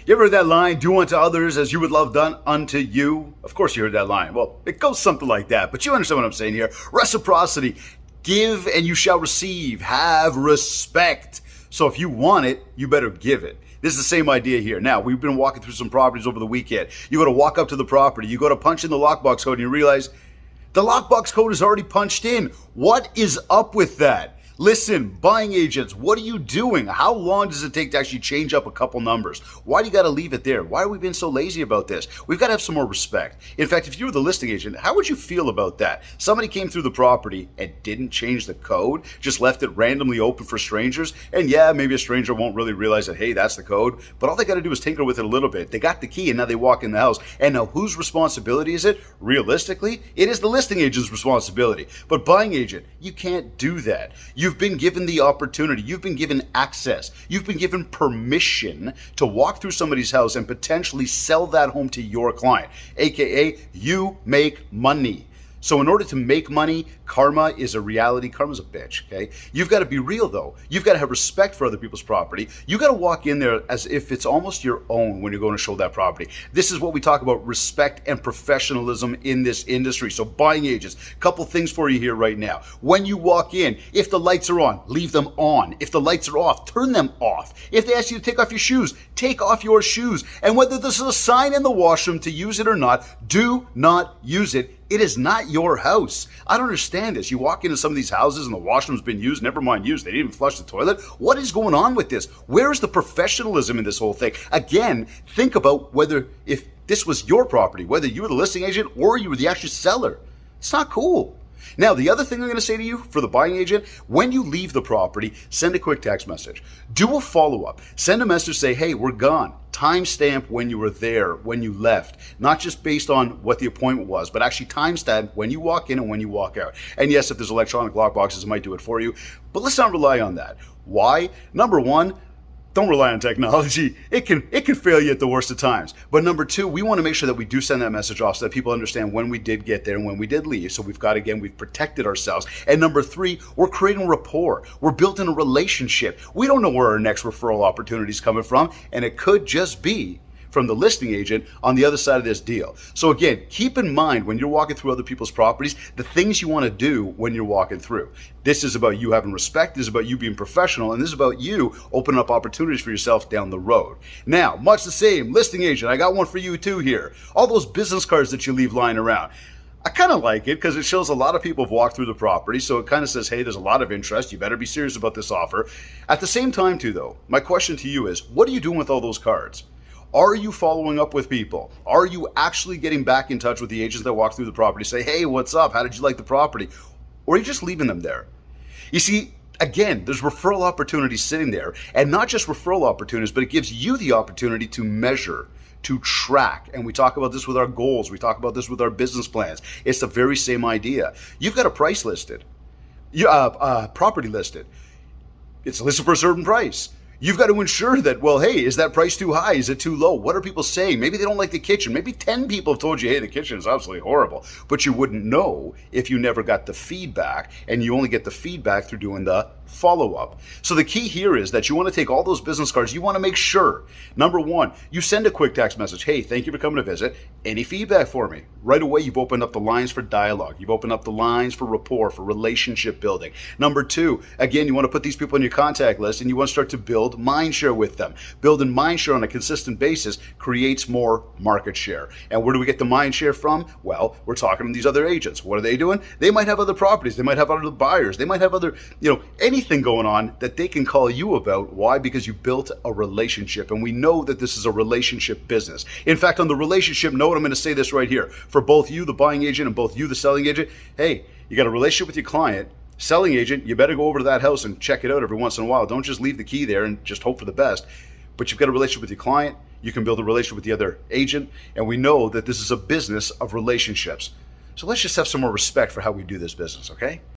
You ever heard that line, do unto others as you would love done unto you? Of course you heard that line. Well, it goes something like that, but you understand what I'm saying here. Reciprocity. Give and you shall receive. Have respect. So if you want it, you better give it. This is the same idea here. Now, we've been walking through some properties over the weekend. You go to walk up to the property, you go to punch in the lockbox code, and you realize the lockbox code is already punched in. What is up with that? Listen, buying agents, what are you doing? How long does it take to actually change up a couple numbers? Why do you got to leave it there? Why are we being so lazy about this? We've got to have some more respect. In fact, if you were the listing agent, how would you feel about that? Somebody came through the property and didn't change the code, just left it randomly open for strangers. And yeah, maybe a stranger won't really realize that, hey, that's the code. But all they got to do is tinker with it a little bit. They got the key and now they walk in the house. And now whose responsibility is it? Realistically, it is the listing agent's responsibility. But buying agent, you can't do that. You've been given the opportunity, you've been given access, you've been given permission to walk through somebody's house and potentially sell that home to your client, aka you make money. So in order to make money, karma is a reality. Karma's a bitch, okay? You've got to be real though. You've got to have respect for other people's property. You got to walk in there as if it's almost your own when you're going to show that property. This is what we talk about, respect and professionalism in this industry. So buying agents, couple things for you here right now. When you walk in, if the lights are on, leave them on. If the lights are off, turn them off. If they ask you to take off your shoes, take off your shoes. And whether there's a sign in the washroom to use it or not, do not use it. It is not your house. I don't understand this. You walk into some of these houses and the washroom's been used, never mind used, they didn't even flush the toilet. What is going on with this? Where is the professionalism in this whole thing? Again, think about whether if this was your property, whether you were the listing agent or you were the actual seller. It's not cool. Now, the other thing I'm going to say to you for the buying agent, when you leave the property, send a quick text message. Do a follow-up. Send a message, say, hey, we're gone. Timestamp when you were there, when you left. Not just based on what the appointment was, but actually timestamp when you walk in and when you walk out. And yes, if there's electronic lock boxes, it might do it for you. But let's not rely on that. Why? Number one, don't rely on technology. It can fail you at the worst of times. But number two, we want to make sure that we do send that message off so that people understand when we did get there and when we did leave. So we've protected ourselves. And number three, we're creating rapport. We're building a relationship. We don't know where our next referral opportunity is coming from, and it could just be from the listing agent on the other side of this deal. So again, keep in mind when you're walking through other people's properties, the things you want to do when you're walking through. This is about you having respect, this is about you being professional, and this is about you opening up opportunities for yourself down the road. Now, much the same, listing agent, I got one for you too here. All those business cards that you leave lying around. I kind of like it because it shows a lot of people have walked through the property. So it kind of says, hey, there's a lot of interest. You better be serious about this offer. At the same time too though, my question to you is, what are you doing with all those cards? Are you following up with people? Are you actually getting back in touch with the agents that walk through the property? Say, hey, what's up? How did you like the property? Or are you just leaving them there? You see, again, there's referral opportunities sitting there, and not just referral opportunities, but it gives you the opportunity to measure, to track. And we talk about this with our goals. We talk about this with our business plans. It's the very same idea. You've got a price listed, property listed. It's listed for a certain price. You've got to ensure that, well, hey, is that price too high? Is it too low? What are people saying? Maybe they don't like the kitchen. Maybe 10 people have told you, hey, the kitchen is absolutely horrible. But you wouldn't know if you never got the feedback, and you only get the feedback through doing the follow-up. So the key here is that you want to take all those business cards. You want to make sure, number one, you send a quick text message. Hey, thank you for coming to visit. Any feedback for me? Right away, you've opened up the lines for dialogue. You've opened up the lines for rapport, for relationship building. Number two, again, you want to put these people in your contact list and you want to start to build mind share with them. Building mind share on a consistent basis creates more market share. And where do we get the mind share from? Well, we're talking to these other agents. What are they doing? They might have other properties. They might have other buyers. They might have other, anything going on that they can call you about. Why? Because you built a relationship. And we know that this is a relationship business. In fact, on the relationship note, I'm going to say this right here. For both you, the buying agent, and both you, the selling agent, hey, you got a relationship with your client. Selling agent, you better go over to that house and check it out every once in a while. Don't just leave the key there and just hope for the best. But you've got a relationship with your client. You can build a relationship with the other agent. And we know that this is a business of relationships. So let's just have some more respect for how we do this business, okay?